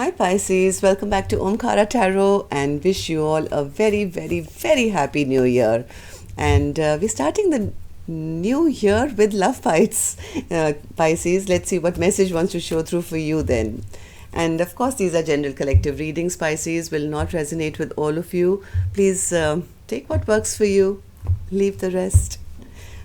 Hi Pisces, welcome back to Omkara Tarot and wish you all a very, very, very happy new year. And we're starting the new year with love bites. Pisces, let's see what message wants to show through for you then. And of course, these are general collective readings. Pisces will not resonate with all of you. Please take what works for you, leave the rest.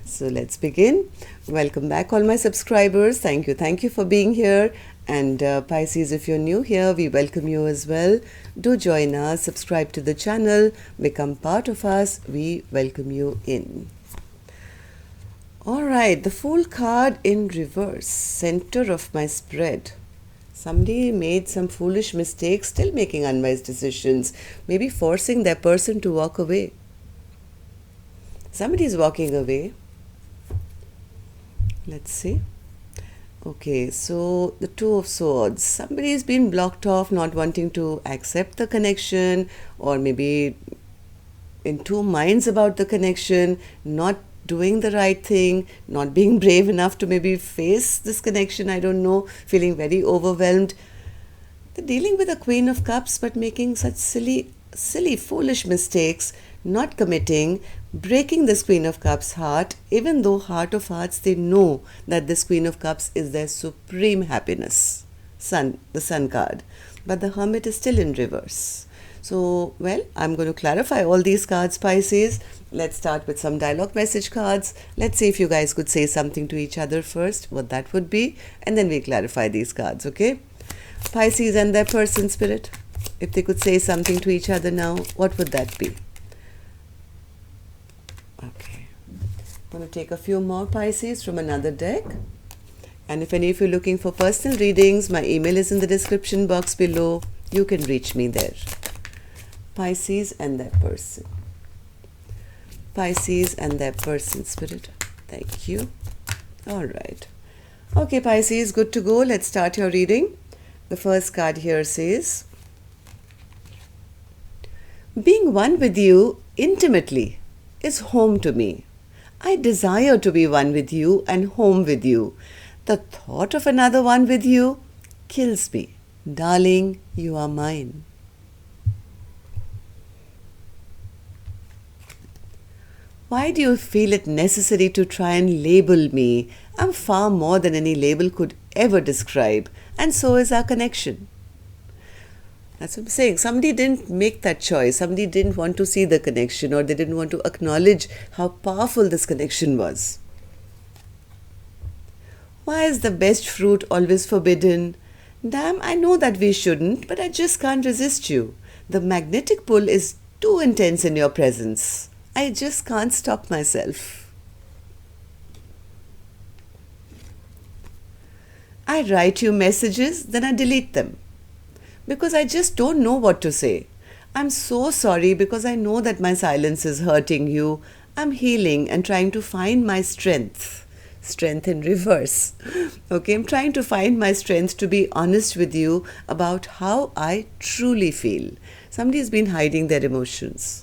So let's begin. Welcome back, all my subscribers. Thank you for being here. And Pisces, if you're new here, we welcome you as well. Do join us, subscribe to the channel, become part of us. We welcome you in. All right, the Fool card in reverse, center of my spread. Somebody made some foolish mistakes, still making unwise decisions, maybe forcing their person to walk away. Somebody's walking away. Let's see. Okay, so the Two of Swords. Somebody's been blocked off, not wanting to accept the connection, or maybe in two minds about the connection, not doing the right thing, not being brave enough to maybe face this connection, I don't know, feeling very overwhelmed. They're dealing with a Queen of Cups, but making such silly, foolish mistakes, not committing, breaking this Queen of Cups heart, even though heart of hearts they know that this Queen of Cups is their supreme happiness, the Sun card. But the Hermit is still in reverse. So, well, I'm going to clarify all these cards, Pisces. Let's start with some dialogue message cards. Let's see if you guys could say something to each other first, what that would be, and then we clarify these cards, okay? Pisces and their person spirit, if they could say something to each other now, what would that be? Okay, I'm going to take a few more, Pisces, from another deck. And if any of you are looking for personal readings, my email is in the description box below. You can reach me there. Pisces and their person. Pisces and their person spirit. Thank you. All right. Okay, Pisces, good to go. Let's start your reading. The first card here says, being one with you intimately is home to me. I desire to be one with you and home with you. The thought of another one with you kills me. Darling, you are mine. Why do you feel it necessary to try and label me? I'm far more than any label could ever describe, and so is our connection. That's what I'm saying. Somebody didn't make that choice. Somebody didn't want to see the connection, or they didn't want to acknowledge how powerful this connection was. Why is the best fruit always forbidden? Damn, I know that we shouldn't, but I just can't resist you. The magnetic pull is too intense in your presence. I just can't stop myself. I write you messages, then I delete them, because I just don't know what to say. I'm so sorry because I know that my silence is hurting you. I'm healing and trying to find my strength. Strength in reverse. Okay, I'm trying to find my strength to be honest with you about how I truly feel. Somebody's been hiding their emotions.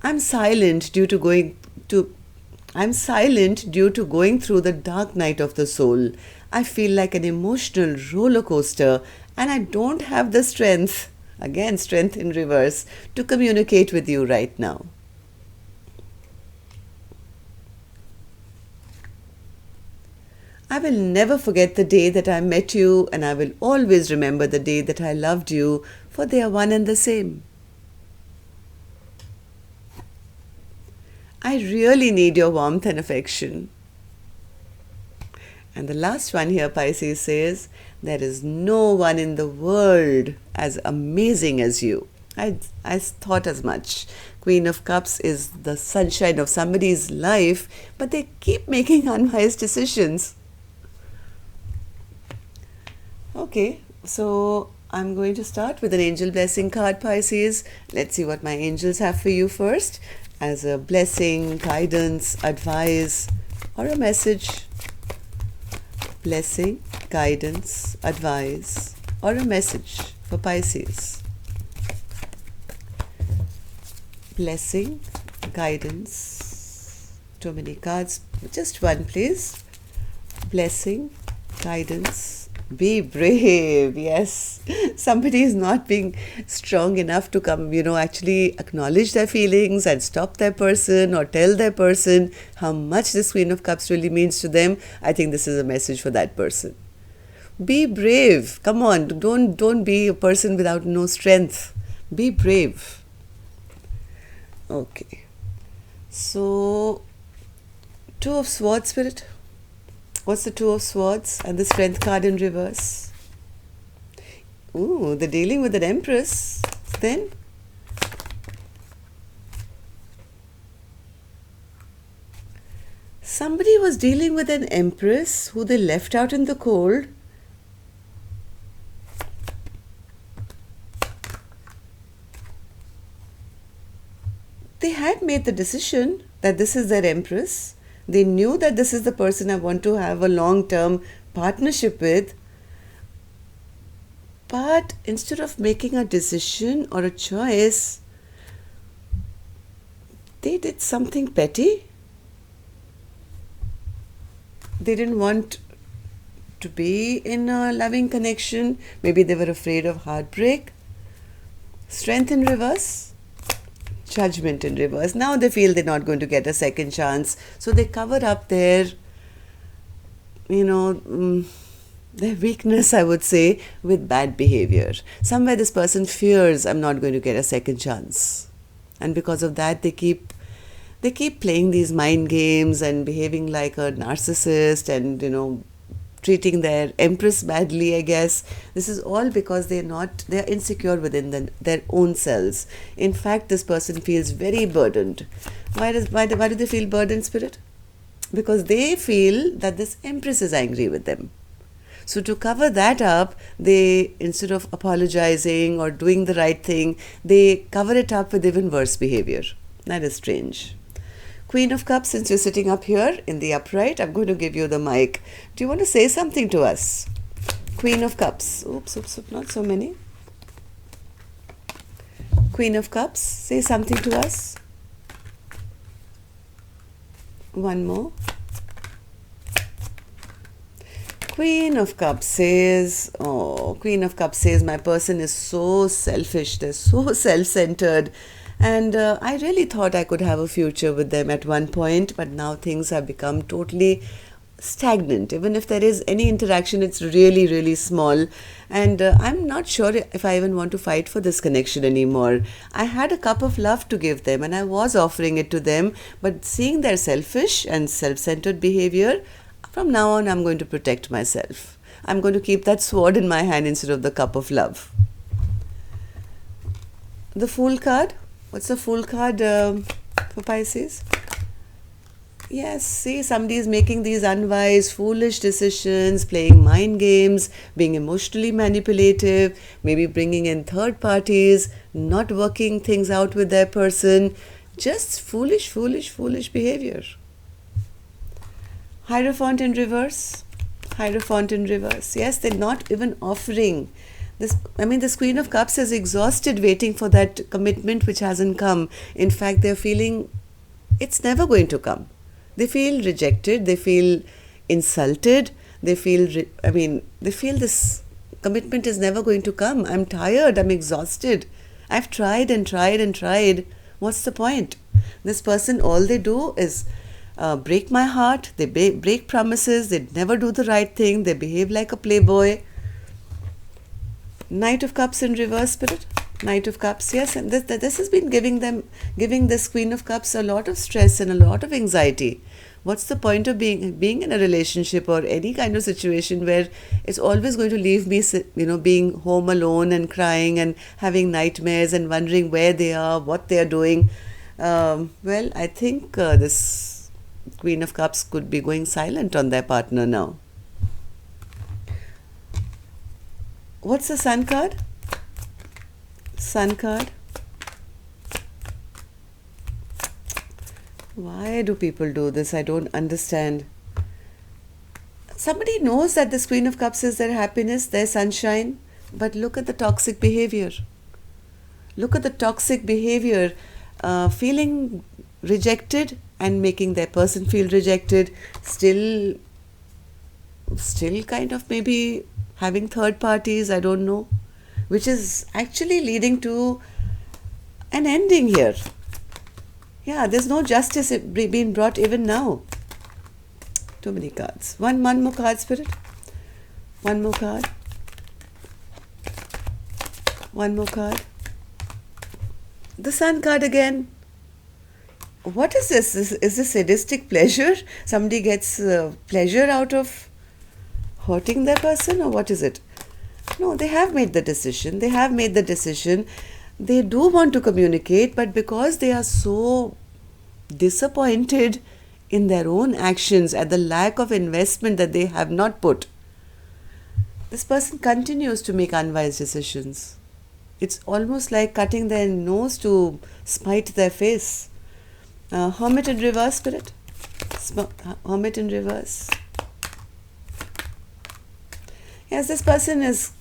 I'm silent due to going through the dark night of the soul. I feel like an emotional roller coaster, and I don't have the strength, again strength in reverse, to communicate with you right now. I will never forget the day that I met you, and I will always remember the day that I loved you, for they are one and the same. I really need your warmth and affection. And the last one here, Pisces says, there is no one in the world as amazing as you. I thought as much. Queen of Cups is the sunshine of somebody's life, but they keep making unwise decisions. Okay, so I'm going to start with an angel blessing card, Pisces. Let's see what my angels have for you first, as a blessing, guidance, advice, or a message. Blessing, guidance, advice, or a message for Pisces. Blessing, guidance. Too many cards. Just one, please. Blessing, guidance, Be brave, yes. Somebody is not being strong enough to come, actually acknowledge their feelings and stop their person or tell their person how much this Queen of Cups really means to them. I think this is a message for that person. Be brave. Come on, don't be a person without no strength. Be brave. Okay. So, Two of Swords, Spirit. What's the Two of Swords and the Strength card in reverse? Ooh, they're dealing with an Empress. Then, somebody was dealing with an Empress who they left out in the cold. They had made the decision that this is their Empress. They knew that this is the person I want to have a long-term partnership with. But instead of making a decision or a choice, they did something petty. They didn't want to be in a loving connection. Maybe they were afraid of heartbreak. Strength in reverse. Judgment in reverse. Now they feel they're not going to get a second chance. So they cover up their, their weakness, I would say, with bad behavior. Somewhere this person fears I'm not going to get a second chance. And because of that, they keep playing these mind games and behaving like a narcissist and, treating their Empress badly, I guess. This is all because they're insecure within their own selves. In fact, this person feels very burdened. Why do they feel burdened, Spirit? Because they feel that this Empress is angry with them. So to cover that up, they, instead of apologizing or doing the right thing, they cover it up with even worse behavior. That is strange. Queen of Cups, since you're sitting up here in the upright, I'm going to give you the mic. Do you want to say something to us? Queen of Cups. Oops, not so many. Queen of Cups, say something to us. One more. Queen of Cups says, my person is so selfish, they're so self-centered. And I really thought I could have a future with them at one point, but now things have become totally stagnant. Even if there is any interaction, it's really, really small. And I'm not sure if I even want to fight for this connection anymore. I had a cup of love to give them and I was offering it to them, but seeing their selfish and self-centered behavior, from now on I'm going to protect myself. I'm going to keep that sword in my hand instead of the cup of love. The Fool card. What's the Fool card for Pisces? Yes, see, somebody is making these unwise, foolish decisions, playing mind games, being emotionally manipulative, maybe bringing in third parties, not working things out with their person. Just foolish behavior. Hierophant in reverse. Yes, they're not even offering. This Queen of Cups is exhausted waiting for that commitment which hasn't come. In fact, they're feeling it's never going to come. They feel rejected, they feel insulted, they feel this commitment is never going to come. I'm tired, I'm exhausted. I've tried and tried and tried. What's the point? This person, all they do is break my heart, they break promises, they never do the right thing, they behave like a playboy. Knight of Cups in reverse, Spirit. Knight of Cups, yes, and this has been giving this Queen of Cups a lot of stress and a lot of anxiety. What's the point of being in a relationship or any kind of situation where it's always going to leave me, being home alone and crying and having nightmares and wondering where they are, what they are doing? Well, I think this Queen of Cups could be going silent on their partner now. What's the Sun card? Sun card. Why do people do this? I don't understand. Somebody knows that this Queen of Cups is their happiness, their sunshine, but look at the toxic behavior. Feeling rejected and making their person feel rejected, still kind of maybe having third parties, I don't know, which is actually leading to an ending here. Yeah, there's no justice being brought even now. Too many cards. One more card, Spirit. One more card. One more card. The Sun card again. What is this? Is this sadistic pleasure? Somebody gets pleasure out of hurting their person, or what is it? No, they have made the decision. They have made the decision. They do want to communicate, but because they are so disappointed in their own actions at the lack of investment that they have not put, this person continues to make unwise decisions. It's almost like cutting their nose to spite their face. Hermit in reverse, Spirit. Hermit in reverse. Yes, this person is,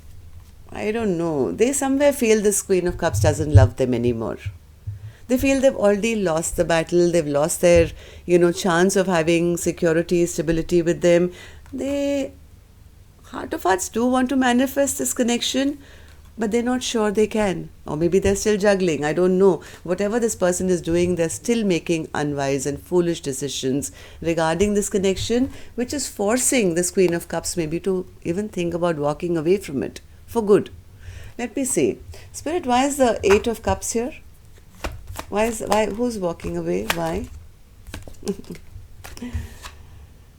I don't know, they somewhere feel this Queen of Cups doesn't love them anymore. They feel they've already lost the battle, they've lost their, chance of having security, stability with them. They, heart of hearts, do want to manifest this connection, but they're not sure they can. Or maybe they're still juggling, I don't know. Whatever this person is doing, they're still making unwise and foolish decisions regarding this connection, which is forcing this Queen of Cups maybe to even think about walking away from it for good. Let me see. Spirit, why is the Eight of Cups here? Who's walking away? Why?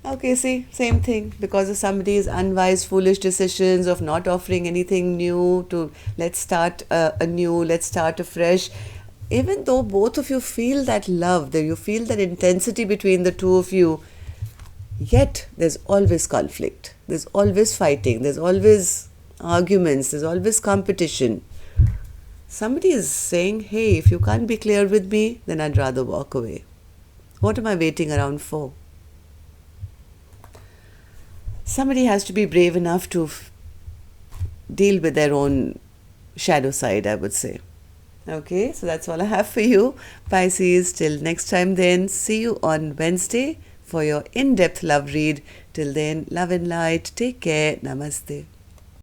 Okay, see, same thing. Because of somebody's unwise, foolish decisions of not offering anything new, to let's start anew, let's start afresh. Even though both of you feel that love, that you feel that intensity between the two of you, yet there's always conflict. There's always fighting. There's always arguments. There's always competition. Somebody is saying, hey, if you can't be clear with me, then I'd rather walk away. What am I waiting around for? Somebody has to be brave enough to deal with their own shadow side, I would say. Okay, so that's all I have for you, Pisces. Till next time then, see you on Wednesday for your in-depth love read. Till then, love and light. Take care. Namaste.